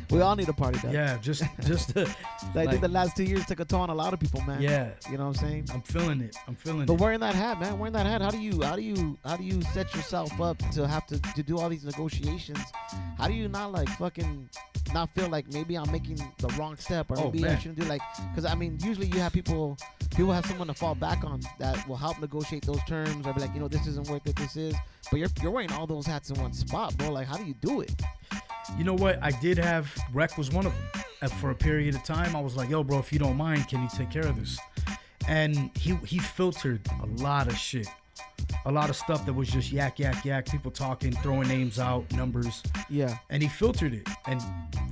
We all need a party, though. Yeah, just I think the last 2 years took a toll on a lot of people, man. Yeah, You know what I'm saying? I'm feeling it. But wearing that hat, man, how do you set yourself up to have to do all these negotiations? How do you not feel like maybe I'm making the wrong step, or maybe I shouldn't do because I mean, usually you have people have someone to fall back on that will help negotiate those terms, or be like, this isn't worth it, this is. But you're wearing all those hats in one spot, bro. Like, how do you do it? You know what? I did have Rec was one of them. And for a period of time, I was like, yo, bro, if you don't mind, can you take care of this? And he filtered a lot of shit. A lot of stuff that was just yak, people talking, throwing names out, numbers. Yeah. And he filtered it. And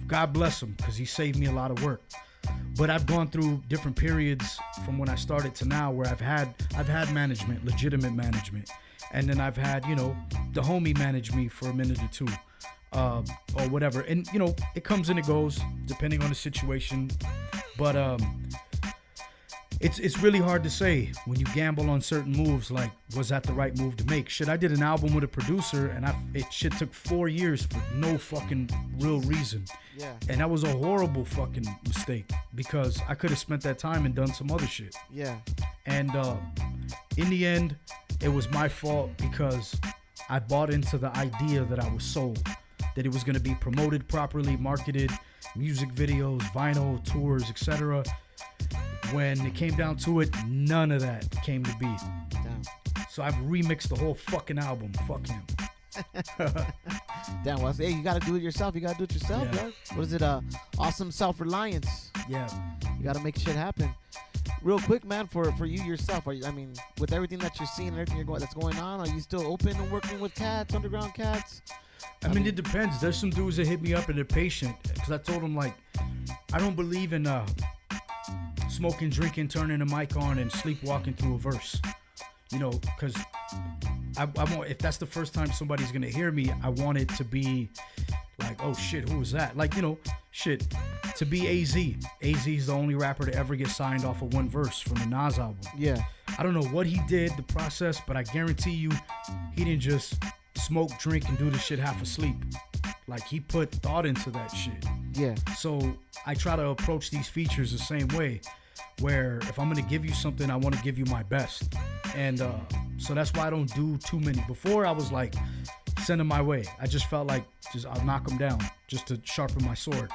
God bless him, because he saved me a lot of work. But I've gone through different periods from when I started to now where I've had management, legitimate management. And then I've had, the homie manage me for a minute or two, or whatever. And, it comes and it goes depending on the situation. But it's really hard to say when you gamble on certain moves, like, was that the right move to make? Shit, I did an album with a producer, and shit took 4 years for no fucking real reason. Yeah. And that was a horrible fucking mistake, because I could have spent that time and done some other shit. Yeah. And in the end, it was my fault, because I bought into the idea that I was sold, that it was going to be promoted properly, marketed, music videos, vinyl, tours, etc. When it came down to it, none of that came to be. Damn. So I've remixed the whole fucking album. Fuck him. Damn. Well, hey, you gotta do it yourself. Yeah. Bro. What is it? Awesome self-reliance. Yeah. You gotta make shit happen. Real quick, man, for you yourself, with everything that you're seeing, everything that's going on, are you still open and working with cats, underground cats? I mean, it depends. There's some dudes that hit me up and they're patient because I told them, like, I don't believe in smoking, drinking, turning the mic on and sleepwalking through a verse. You know, because I want, if that's the first time somebody's gonna hear me, I want it to be like, oh shit, who was that? Like, you know, shit, to be AZ. AZ is the only rapper to ever get signed off of one verse from the Nas album. Yeah. I don't know what he did, the process, but I guarantee you, he didn't just smoke, drink, and do the shit half asleep. Like, he put thought into that shit. Yeah. So I try to approach these features the same way, where if I'm gonna give you something, I want to give you my best. And so that's why I don't do too many. Before, I was like, send them my way. I just felt like I'll knock them down just to sharpen my sword.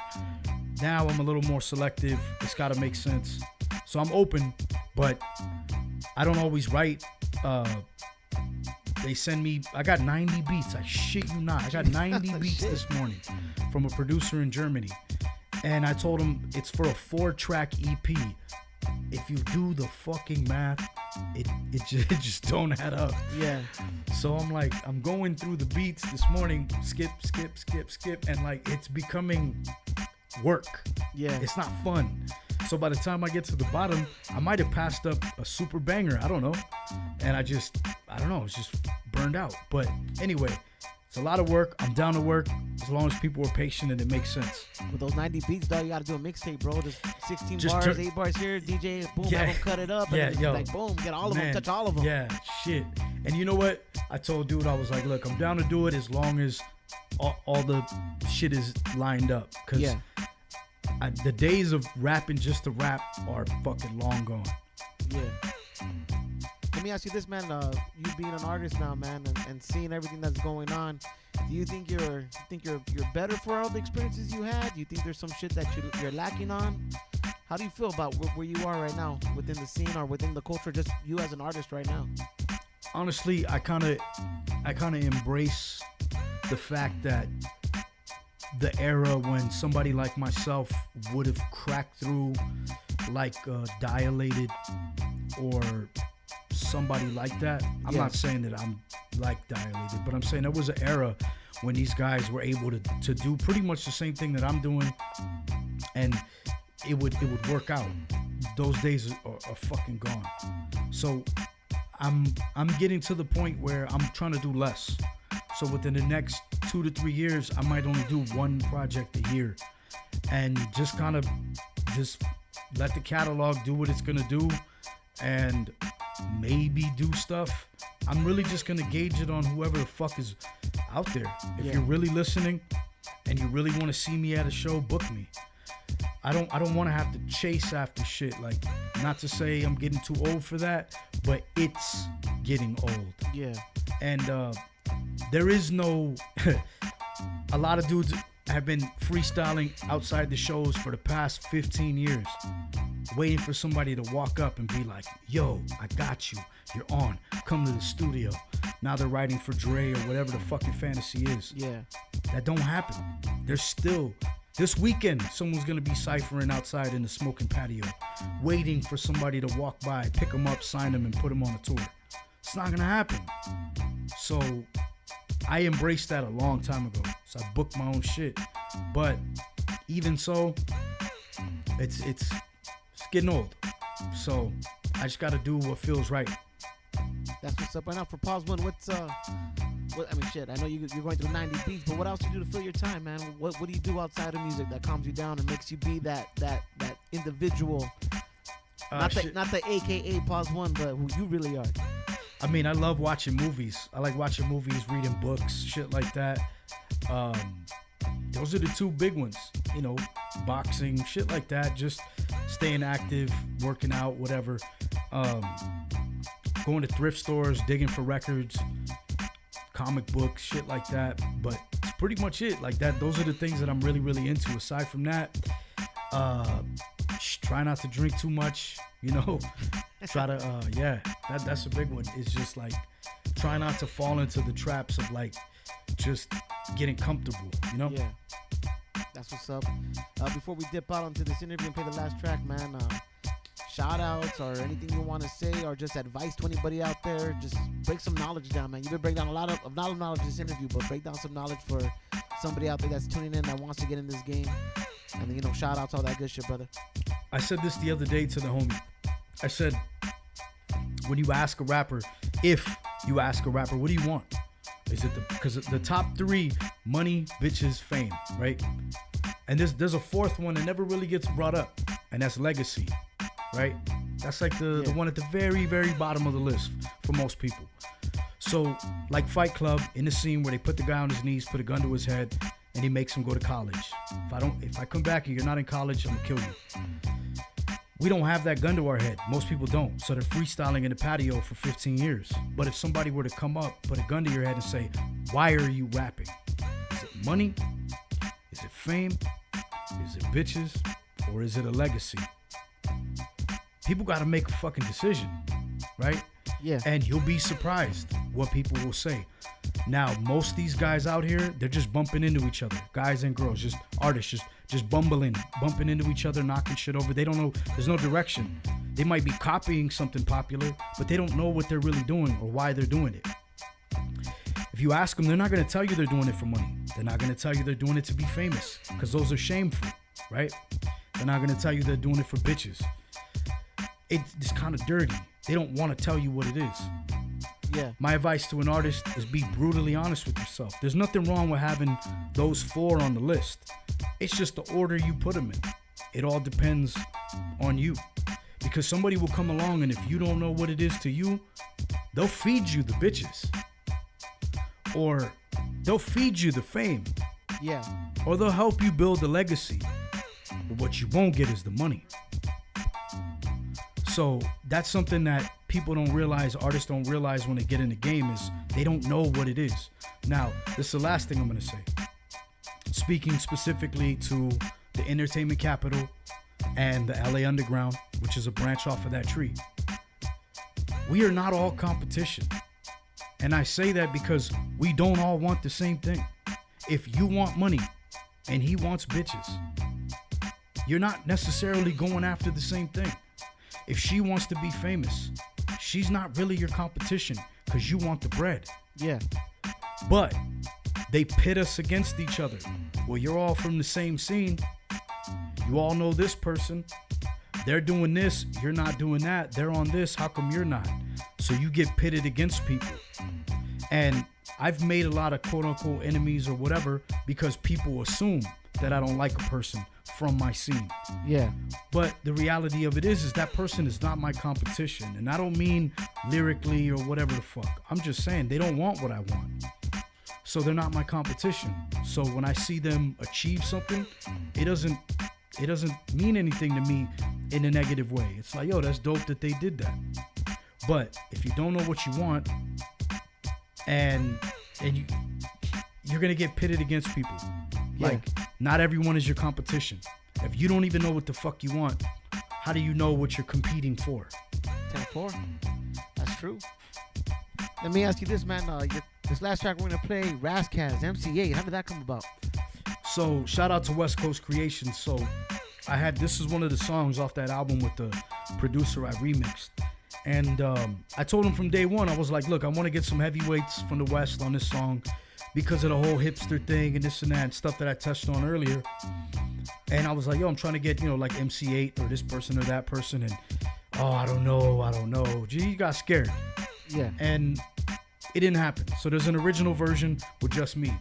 Now I'm a little more selective. It's got to make sense. So I'm open, but I don't always write. They send me, I got 90 beats. I shit you not. I got 90 beats this morning from a producer in Germany. And I told him it's for a 4-track EP. If you do the fucking math, it just don't add up. Yeah. So I'm like, I'm going through the beats this morning, skip, and like it's becoming work. Yeah. It's not fun. So by the time I get to the bottom, I might have passed up a super banger. I don't know. And I don't know. It's just burned out. But anyway, it's a lot of work. I'm down to work as long as people are patient and it makes sense. With those 90 beats, dog, you got to do a mixtape, bro. Just 16 Just bars, 8 bars here, DJ, boom, have them cut it up. And then like, boom, get all of them, touch all of them. Yeah, shit. And you know what? I told dude, I was like, look, I'm down to do it as long as all the shit is lined up. Because the days of rapping just to rap are fucking long gone. Yeah. Let me ask you this, man. You being an artist now, man, and seeing everything that's going on, do you think you're better for all the experiences you had? Do you think there's some shit that you're lacking on? How do you feel about where you are right now within the scene or within the culture? Just you as an artist right now. Honestly, I kind of embrace the fact that the era when somebody like myself would have cracked through, like Dilated or somebody like that. I'm not saying that I'm like Dilated, but I'm saying there was an era when these guys were able to do pretty much the same thing that I'm doing, and it would work out. Those days are fucking gone. So I'm getting to the point where I'm trying to do less. So within the next 2 to 3 years, I might only do one project a year, and just kind of just let the catalog do what it's gonna do, and maybe do stuff. I'm really just gonna gauge it on whoever the fuck is out there. If you're really listening and you really want to see me at a show, book me. I don't want to have to chase after shit. Like, not to say I'm getting too old for that, but it's getting old. Yeah. And there is no a lot of dudes have been freestyling outside the shows for the past 15 years, waiting for somebody to walk up and be like, yo, I got you, you're on, come to the studio. Now they're writing for Dre or whatever the fucking fantasy is. Yeah. That don't happen. There's still, this weekend, someone's gonna be ciphering outside in the smoking patio, waiting for somebody to walk by, pick them up, sign them, and put them on a tour. It's not gonna happen. So I embraced that a long time ago. So I booked my own shit. But even so, it's getting old. So I just gotta do what feels right. That's what's up right now. For Pawz One, I mean, shit, I know you're going through 90 beats, but what else do you do to fill your time, man? What do you do outside of music that calms you down and makes you be that individual? Not the AKA Pawz One, but who you really are. I mean, I love watching movies. I like watching movies, reading books, shit like that. Those are the two big ones, you know, boxing, shit like that. Just staying active, working out, whatever. Going to thrift stores, digging for records, comic books, shit like that. But it's pretty much it. Like that, those are the things that I'm really, really into. Aside from that, try not to drink too much, you know. Try to that's a big one. It's just like try not to fall into the traps of like just getting comfortable, you know. Yeah, that's what's up. Before we dip out onto this interview and play the last track, man, shout outs or anything you want to say or just advice to anybody out there? Just break some knowledge down, man. You've been breaking down a lot of not knowledge in this interview, but break down some knowledge for somebody out there that's tuning in that wants to get in this game. And then, shout outs, all that good shit, brother. I said this the other day to the homie. I said, when you ask a rapper, if you ask a rapper, what do you want? Is it because the top 3, money, bitches, fame, right? And there's a fourth one that never really gets brought up, and that's legacy, right? That's like the one at the very, very bottom of the list for most people. So, like Fight Club, in the scene where they put the guy on his knees, put a gun to his head, and he makes him go to college. If I come back and you're not in college, I'm gonna kill you. We don't have that gun to our head. Most people don't. So they're freestyling in the patio for 15 years. But if somebody were to come up, put a gun to your head and say, why are you rapping? Is it money? Is it fame? Is it bitches? Or is it a legacy? People got to make a fucking decision, right? Yeah. And you'll be surprised what people will say. Now, most of these guys out here, they're just bumping into each other. Guys and girls, just artists, just bumping into each other, knocking shit over. They don't know. There's no direction. They might be copying something popular, but they don't know what they're really doing or why they're doing it. If you ask them, they're not going to tell you they're doing it for money. They're not going to tell you they're doing it to be famous, because those are shameful, right? They're not going to tell you they're doing it for bitches. It's kind of dirty. They don't want to tell you what it is. Yeah. My advice to an artist is be brutally honest with yourself. There's nothing wrong with having those 4 on the list. It's just the order you put them in. It all depends on you. Because somebody will come along, and if you don't know what it is to you, they'll feed you the bitches. Or they'll feed you the fame. Yeah. Or they'll help you build a legacy. But what you won't get is the money. So that's something that people don't realize, artists don't realize when they get in the game, is they don't know what it is. Now, this is the last thing I'm going to say. Speaking specifically to the entertainment capital and the LA Underground, which is a branch off of that tree. We are not all competition. And I say that because we don't all want the same thing. If you want money and he wants bitches, you're not necessarily going after the same thing. If she wants to be famous, she's not really your competition because you want the bread. Yeah. But they pit us against each other. Well, you're all from the same scene. You all know this person. They're doing this. You're not doing that. They're on this. How come you're not? So you get pitted against people. And I've made a lot of quote unquote enemies or whatever because people assume that I don't like a person from my scene. Yeah. But the reality of it is that person is not my competition. And I don't mean lyrically or whatever the fuck. I'm just saying they don't want what I want. So they're not my competition. So when I see them achieve something, it doesn't mean anything to me in a negative way. It's like, yo, that's dope that they did that. But if you don't know what you want, and you're gonna get pitted against people. Yeah. Like, not everyone is your competition. If you don't even know what the fuck you want, how do you know what you're competing for? 10-4. That's true. Let me ask you this, man. This last track we're gonna play, Razzcast, MC8. How did that come about? So shout out to West Coast Creations. So this is one of the songs off that album with the producer I remixed. And I told him from day one, I was like, look, I want to get some heavyweights from the West on this song because of the whole hipster thing and this and that and stuff that I touched on earlier. And I was like, yo, I'm trying to get, like MC8 or this person or that person. And, I don't know. Gee, you got scared. Yeah. And it didn't happen. So there's an original version with just me.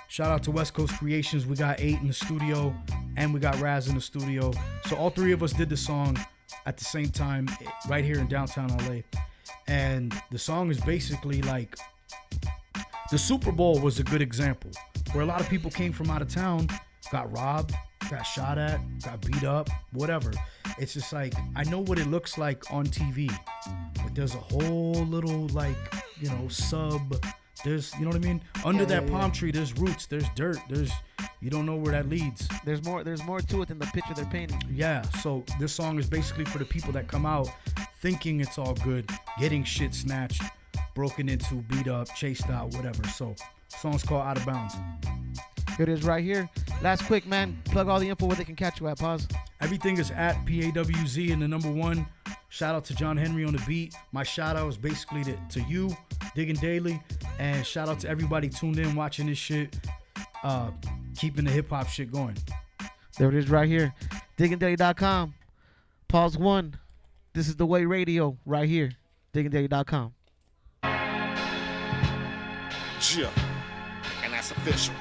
Shout out to West Coast Creations. We got 8 in the studio and we got Raz in the studio. So all 3 of us did the song at the same time right here in downtown LA. And the song is basically like, the Super Bowl was a good example where a lot of people came from out of town, got robbed, got shot at, got beat up, whatever. It's just like, I know what it looks like on TV, but there's a whole little sub, there's, you know what I mean? Under that palm tree, there's roots, there's dirt, you don't know where that leads. There's more to it than the picture they're painting. Yeah, so this song is basically for the people that come out thinking it's all good, getting shit snatched, broken into, beat up, chased out, whatever. So, the song's called Out of Bounds. Here it is right here. Last quick, man. Plug all the info where they can catch you at. Pause. Everything is at PAWZ and the number one. Shout out to John Henry on the beat. My shout out is basically to you, Digging Daily. And shout out to everybody tuned in watching this shit. Keeping the hip hop shit going. There it is right here. DiggingDaily.com. Pawz 1. This is The Way Radio right here. DiggingDaily.com. Yeah. And that's official.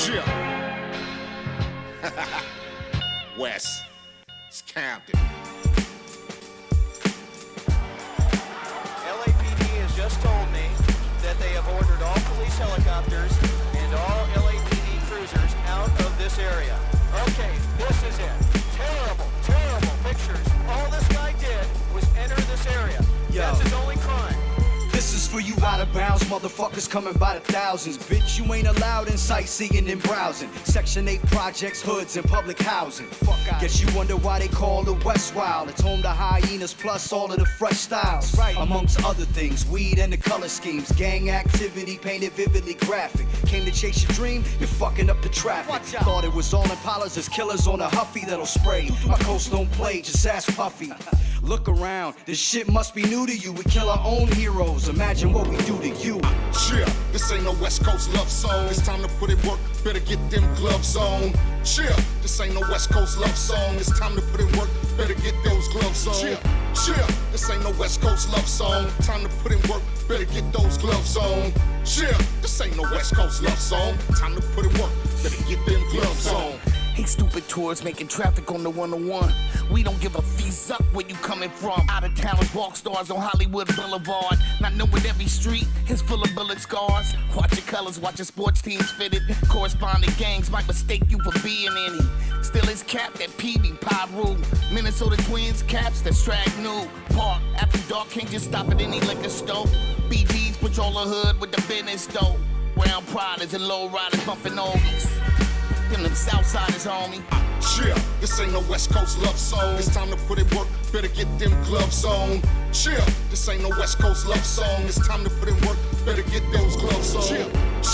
Yeah. West. It's Compton. LAPD has just told me that they have ordered all police helicopters and all LAPD cruisers out of this area. Okay, this is it. Terrible, terrible pictures. All this guy did was enter this area. That's his only crime. This is for you out of bounds, motherfuckers coming by the thousands. Bitch, you ain't allowed in sightseeing and browsing. Section 8 projects, hoods, and public housing. Fuck out. Guess you wonder why they call it West Wild. It's home to hyenas plus all of the fresh styles. Right. Amongst other things, weed and the color schemes. Gang activity painted vividly graphic. Came to chase your dream, you're fucking up the traffic. Thought it was all Impalas, there's killers on a Huffy that'll spray. My coast don't play, just ask Puffy. Look around, this shit must be new to you. We kill our own heroes, imagine what we do to you. Yeah, this ain't no West Coast love song. It's time to put in work, better get them gloves on. Yeah, this ain't no West Coast love song. It's time to put in work, better get those gloves on. Yeah, this ain't no West Coast love song. Time to put in work, better get those gloves on. Yeah, this ain't no West Coast love song. Time to put in work, better get them gloves on. Hey, stupid tours making traffic on the 101. We don't give a fees up where you coming from. Out of towners, walk stars on Hollywood Boulevard. Not knowing every street is full of bullet scars. Watch your colors, watch your sports teams fitted. Corresponding gangs might mistake you for being any. Still is capped at PB, Pyru. Minnesota Twins, caps that strag new. Park, after dark, can't just stop at any liquor store. BGs patrol the hood with the business though. Brown Priders and low riders bumping oldies. Them Southsiders, homie. Yeah, this ain't no West Coast love song. It's time to put in work, better get them gloves on. Yeah, this ain't no West Coast love song. It's time to put in work, better get those gloves on.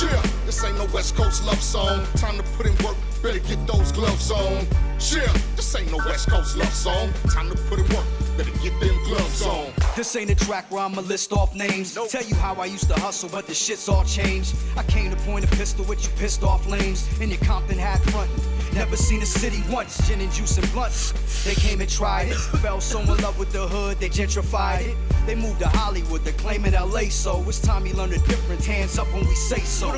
Yeah, this ain't no West Coast love song. Time to put in work, better get those gloves on. Yeah, this ain't no West Coast love song. Time to put in work, better get them gloves on. This ain't a track where I'ma list off names. Tell you how I used to hustle, but the shit's all changed. I came to point a pistol with you pissed off lames in your Compton hat frontin'. Never seen a city once, gin and juice and blunts. They came and tried it, fell so in love with the hood, they gentrified it. They moved to Hollywood, they're claiming LA, so it's time you learn the difference. Hands up when we say so.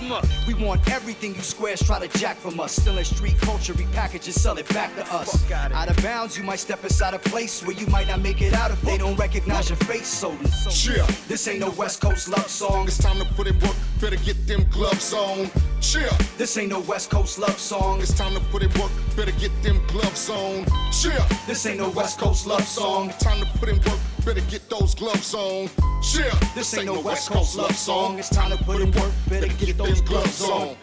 We want everything you squares try to jack from us. Still in street culture, repackage and sell it back to us. Out of bounds, you might step inside a place where you might not make it out if they don't recognize your face. So yeah, this ain't no West Coast love song. It's time to put in work, better get them gloves on. Yeah, this ain't no West Coast love song. It's time to put in work, better get them gloves on. Yeah, this ain't no West Coast love song. Time to put in work, better get those gloves on. Yeah, this ain't no West Coast love song. It's time to put in work, better get those gloves on.